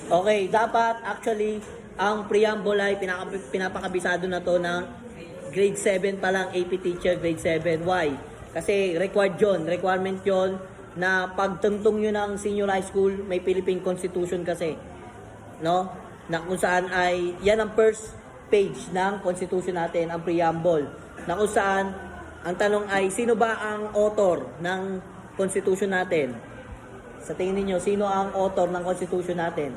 Okay, dapat actually ang preamble ay pinapakabisado na to ng grade 7 pa lang, AP teacher grade 7. Why? Kasi requirement yon na pagtungtong nyo ng senior high school, may Philippine Constitution kasi. No? Na kung saan ay, yan ang first page ng Constitution natin, ang preamble. Na kung saan, ang tanong ay, sino ba ang author ng Constitution natin? Sa tingin niyo sino ang author ng Constitution natin?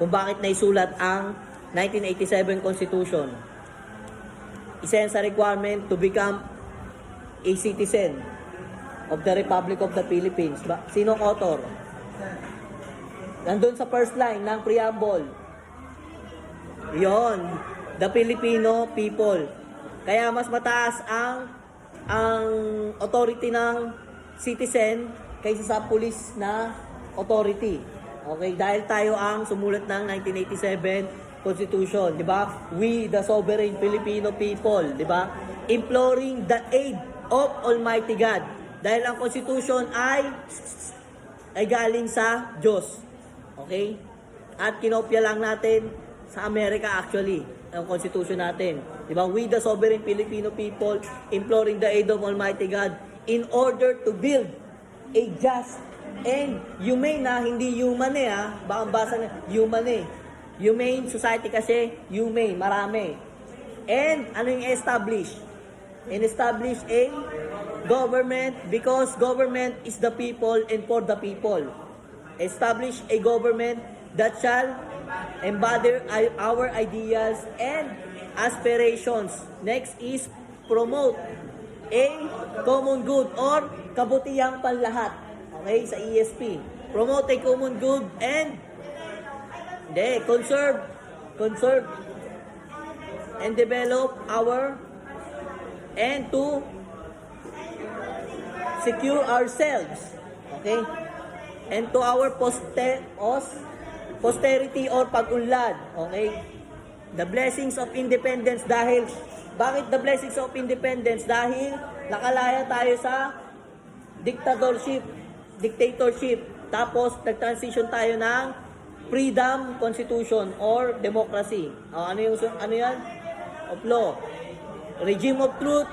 Kung bakit naisulat ang 1987 Constitution? Isa yan sa requirement to become a citizen of the Republic of the Philippines. Sino ang author? Nandun sa first line ng preamble. Yon, the Filipino people. Kaya mas mataas ang authority ng citizen kaysa sa police na authority. Okay, dahil tayo ang sumulat ng 1987 Constitution, di ba? We, the sovereign Filipino people, di ba? Imploring the aid of Almighty God. Dahil ang Constitution ay galing sa Diyos. Okay? At kinopya lang natin sa Amerika actually, ang Constitution natin. Di ba? We, the sovereign Filipino people, imploring the aid of Almighty God in order to build a just and humane na, hindi human baka basa na, human humane society kasi, humane, marami. And, ano yung establish? And establish a government because government is the people and for the people. Establish a government that shall embody our ideals and aspirations. Next is promote a common good or kabutihang panlahat. Okay, sa ESP. Promote a common good and conserve and develop our and to secure ourselves. Okay? And to our posterity or pag-unlad. Okay? The blessings of independence dahil bakit the blessings of independence? Dahil nakalaya tayo sa dictatorship. Tapos, nag-transition tayo ng freedom constitution or democracy. Ano yan? Of law. Regime of truth.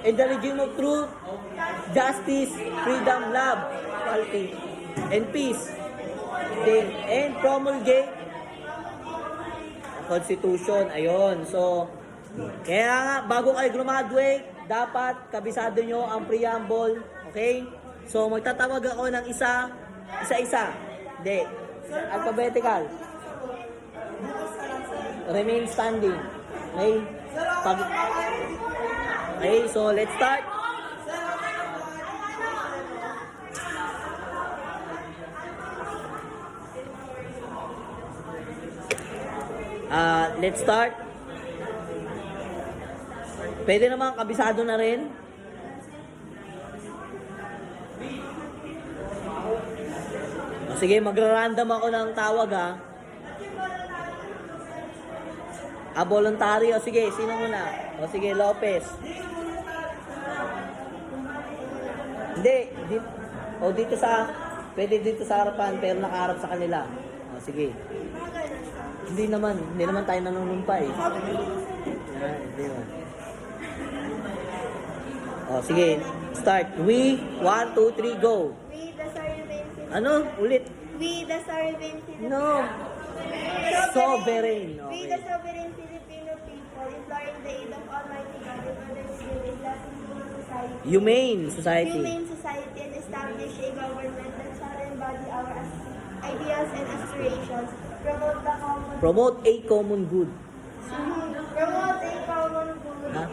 In the regime of truth, justice, freedom, love, equality, and peace. And promulgate constitution. Ayun. So, kaya nga, bago kayo graduate, dapat kabisado nyo ang preamble. Okay? So, magtatawag ako ng isa-isa. Hindi. Alphabetical. Remain standing. Okay? Okay, so let's start. Let's start. Pwede naman kabisado na rin. Sige, magra-random ako ng tawag voluntary. O sige, sino muna? O sige, Lopez. Hindi. Pwede dito sa harapan, pero nakaharap sa kanila. O sige. Hindi naman tayo nanunumpa eh. Hindi naman. O sige, start. We, 1, 2, 3, go. We, the sovereign Filipino. Ano? Ulit. We, the sovereign Filipino. No. Sovereign. We, Okay. the sovereign Filipino people, imploring the aid of Almighty God in order to build a lasting Humane society. humane society and establish a government that shall embody our ideals and aspirations. Promote Promote the common a common good. Promote a common good. Ha?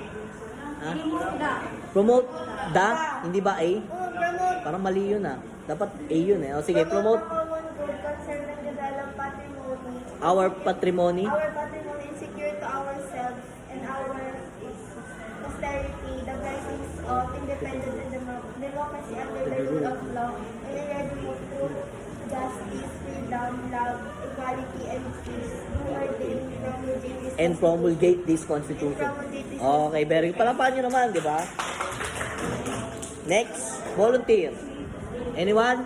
Promote the, hindi ba A? Promote Parang mali yun Dapat A yun O sige, promote the common good, conserve and develop patrimony. our patrimony. Our patrimony and secure to ourselves and our posterity the blessings of independence and democracy under the rule of law and a regime of truth, justice, freedom, love, equality, and peace. Who ordained, promulgate this And promulgate this constitution. promulgate this Okay, very good. Palapahan nyo naman, di ba? Next, volunteer. Anyone?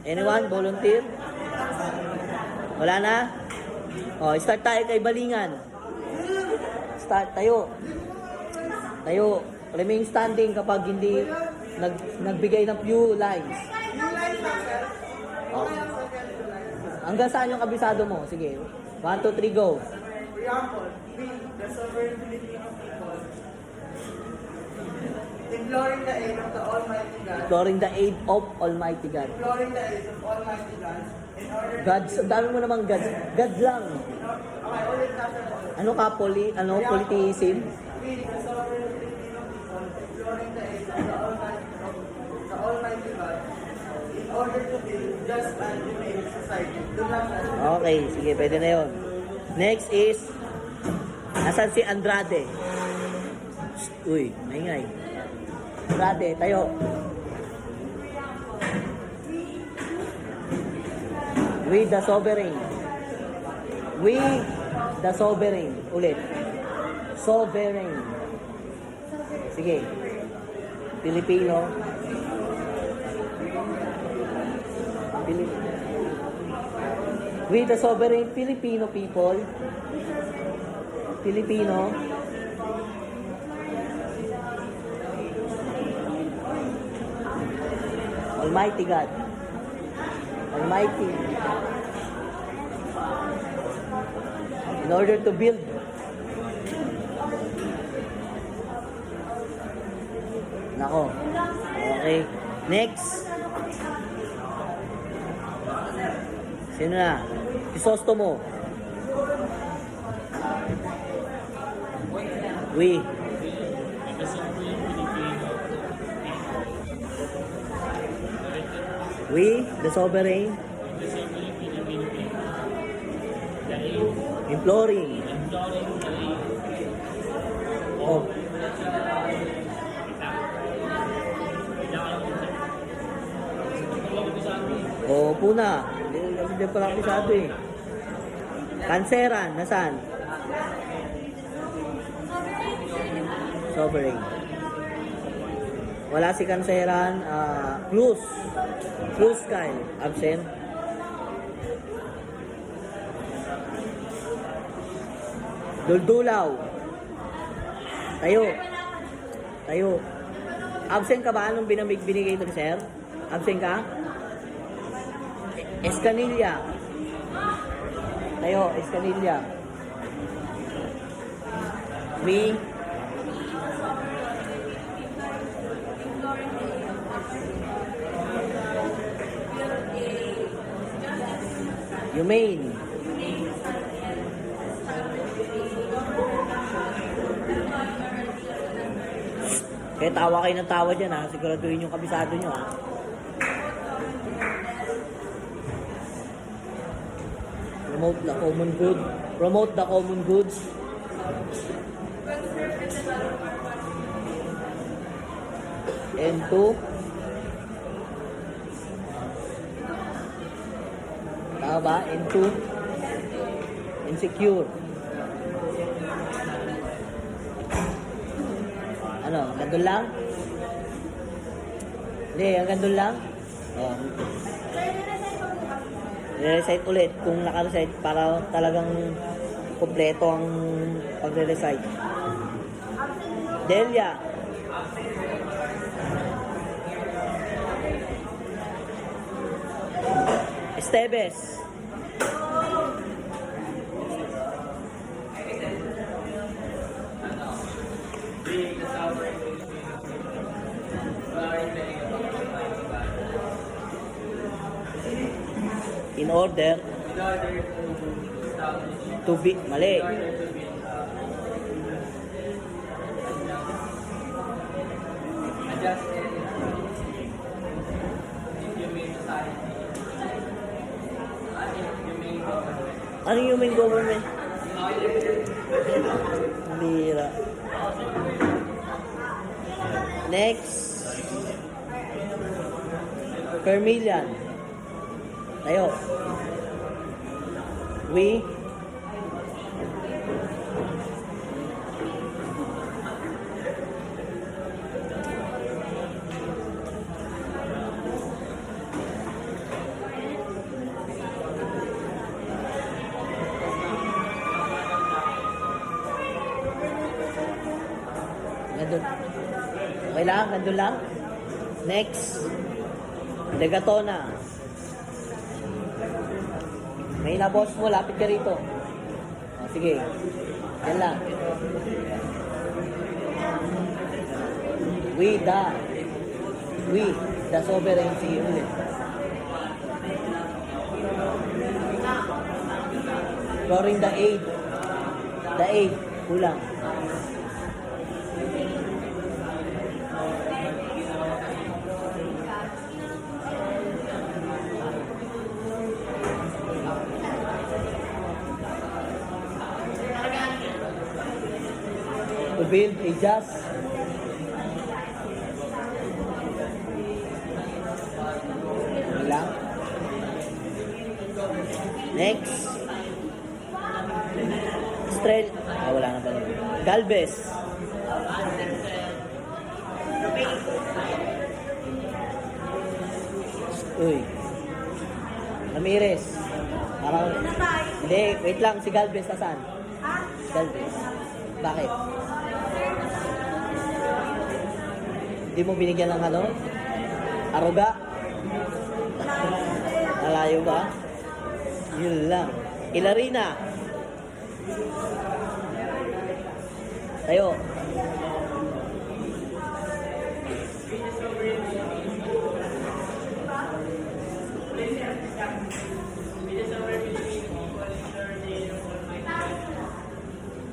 Anyone? Volunteer? Wala na? O, start tayo kay Balingan. Start, tayo. Tayo. Remain standing kapag hindi nagbigay ng few lines. O. Hanggang saan yung kabisado mo? Sige. 1, 2, 3, go. Example, we, the sovereign Filipino people, imploring the aid of the Almighty God, Imploring the aid of Almighty God. imploring the aid of Almighty God, in order Gods, ang dami mo namang gods. God lang. okay, ulit natin po. Ano ka, polytheism? We, the sovereign Filipino people, imploring the aid of the Almighty God, in order to build just and humane society. Doon lang tayo. Okay, sige, pwede na yun. Next is, nasan si Andrade? Uy, maingay. Andrade, tayo. We the sovereign. We the sovereign. Ulit. Sovereign. Sige. Filipino. We the sovereign Filipino people. Filipino. Almighty God. Almighty. In order to build. Nako. Okay. Next. Sino na? Crisostomo. We. We, the sovereign. Imploring. Oh. Oh, puna. Hindi pala kabisado eh. Kanseran, nasaan? Sovereign. Wala si Kanseran. Cruz. Cruz Kyle. Absent. Duldulaw. Tayo. Tayo. Absent ka ba nung binigay ito ni Sir? Absent ka? Escanilla. Tayo, Escanilla. Me. Humane. Kaya tawa kayo ng tawa dyan ha. Siguraduhin yung kabisado nyo ha. Promote the common good. Promote the common goods. And two. Tama ba? And two. Insecure. Ano? Gandun lang? Hindi, ang gandun lang? Oh. I-recite ulit kung naka-recite para talagang kompleto ang pagre-recite. Delia. Esteves. In order to be mali. Ano yung human government? Bira. Next. Vermilion. Tayo. We. nandun. Okay lang? Nandun lang? Next. Legatona. May boss mo, lapit ka rito. O, sige. Yan lang. We the sovereignty ulit. Drawing the aid. The aid. Kulang. To build a just lang. Next. Strel. Wala na pala. Galvez. Uy. Ramirez. Parang, hindi, wait lang. Si Galvez nasaan? Galvez. Bakit? Hindi mo binigyan ng ano? Aruga? Malayo ba? Yun lang. Ilarina. Tayo.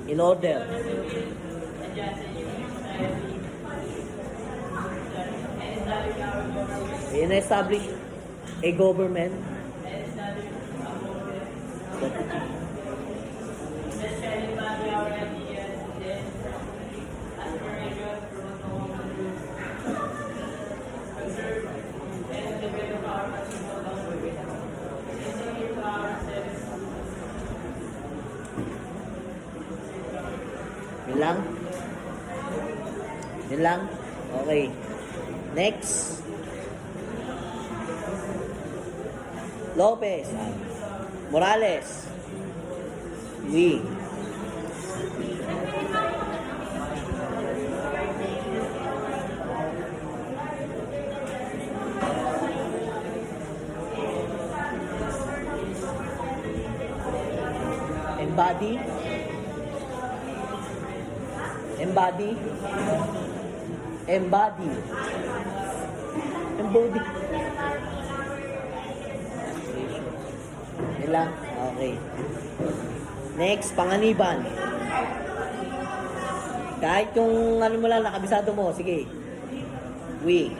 In order. In-establish a government Yun lang? Yun lang? Okay. Next. Lopez. Morales. We. Embody. Embody. Embody. Embody. Yun lang? Okay. Next, panganiban. Kahit yung ano mo lang, nakabisado mo. Sige. We.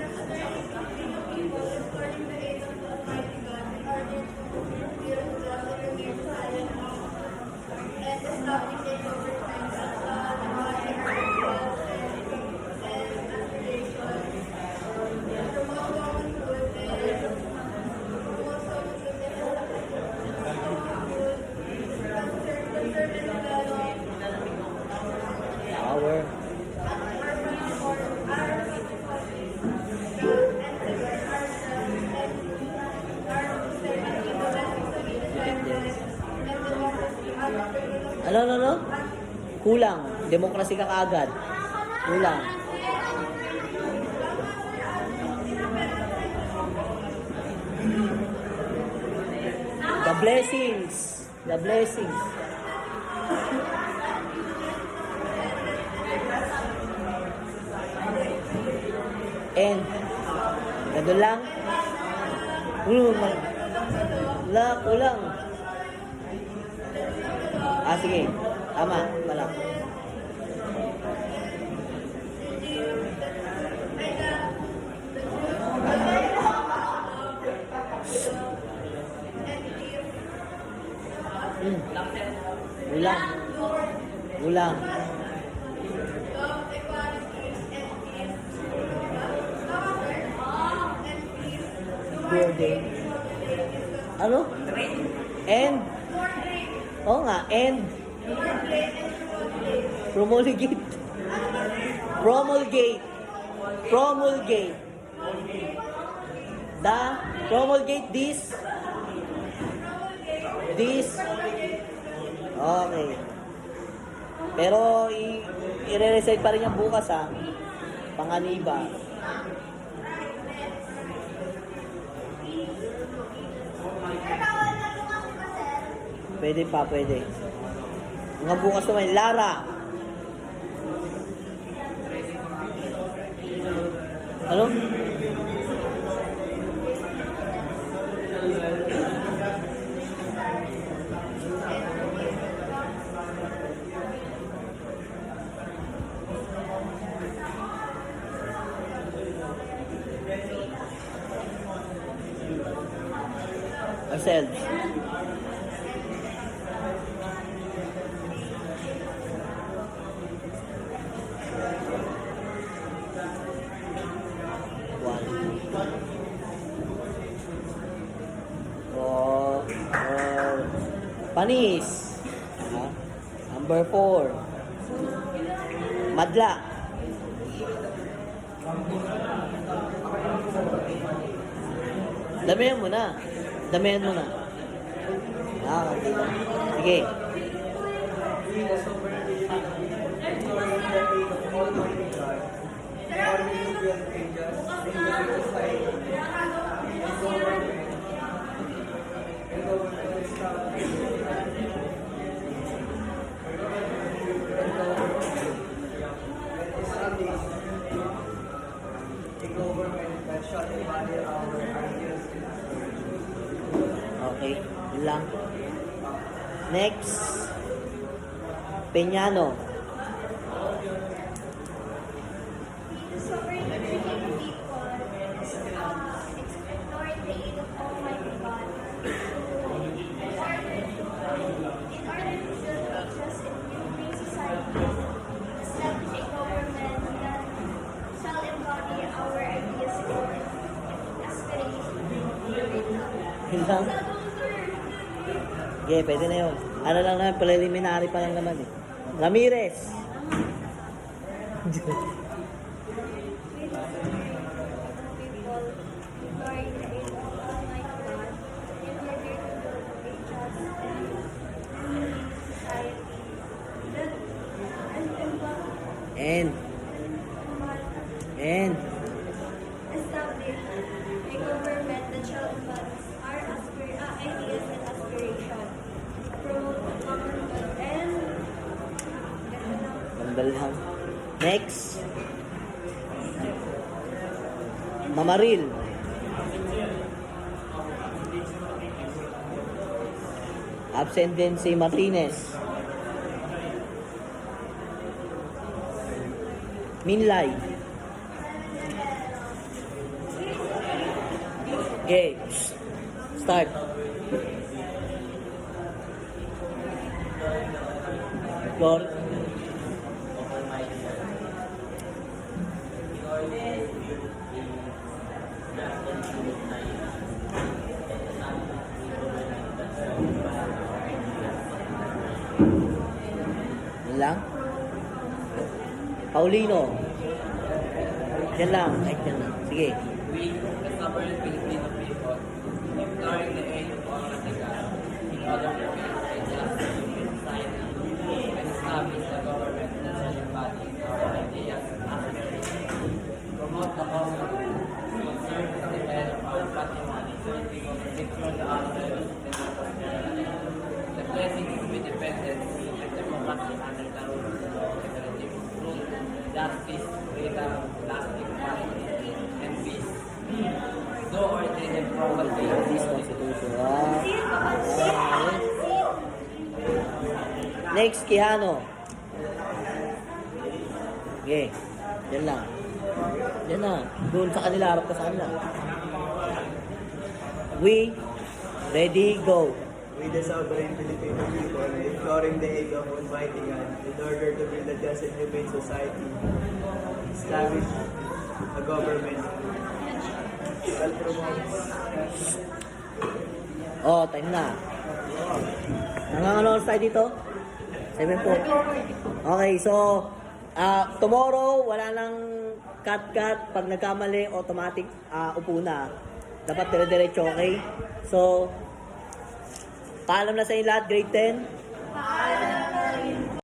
Power. Ano? Kulang. Demokrasi ka kaagad. Kulang. The blessings. The blessings. And, gano'n lang. Kulang. Sige. Tama. Pala. Kulang. Building. Ano? And? Oo nga, and? Promulgate. Promulgate this. Okay. Pero i-re-recite pa rin yan bukas ha. Panganiba. Pwede pa, pwede. Mga bukas naman, Lara. Ano? Ourselves. Panis. Number 4. Madla. Damihan mo na. Damihan mo na. Okay. Sige. Okay, yun lang. Next, Peñano. Sovereign people, explore the aid of Almighty God. In order to build a just and free society, establish a government that shall embody our ideas and aspirations. Yun lang. Okay, pwede na yun. Ano lang naman, preliminary pa lang naman eh. Ramirez. People, imploring the aid of Almighty God in order to build a just and humane society that And establish a government that shall embody our ideas and aspirations, promote the common good and Ganda lang. Next. Mamaril. Absent din si Martinez. Minlay. Okay. Start. Lord. Yan lang. Paulino. Yan lang. Ay, yan lang. Sige. We, the sovereign Filipino people, imploring the aid of Almighty God in order to build a just and humane society and establish a government that shall embody our ideas and aspirations, promote the common good, conserve and defend our patrimony, secure the assets and the prosperity. The blessings of independence and democracy under the rule of federative rule, justice, freedom, lasting equality, and peace. So ordained probably This Constitution. Next, Quijano. Okay. Yan lang. Yan na. Doon sa kanila, harap ka sa kanila. We, ready, go. We the sovereign Filipino people, imploring the aid of Almighty God in order to build a just and humane society, establish a government that promotes. Oh, time na. Nangangano tayo dito? 7:40. Okay, so, tomorrow, wala nang cut-cut. Pag nagkamali, automatic upo na. Dapat dire-diretso, okay? So, paalam na sa inyo lahat, grade 10. Paalam.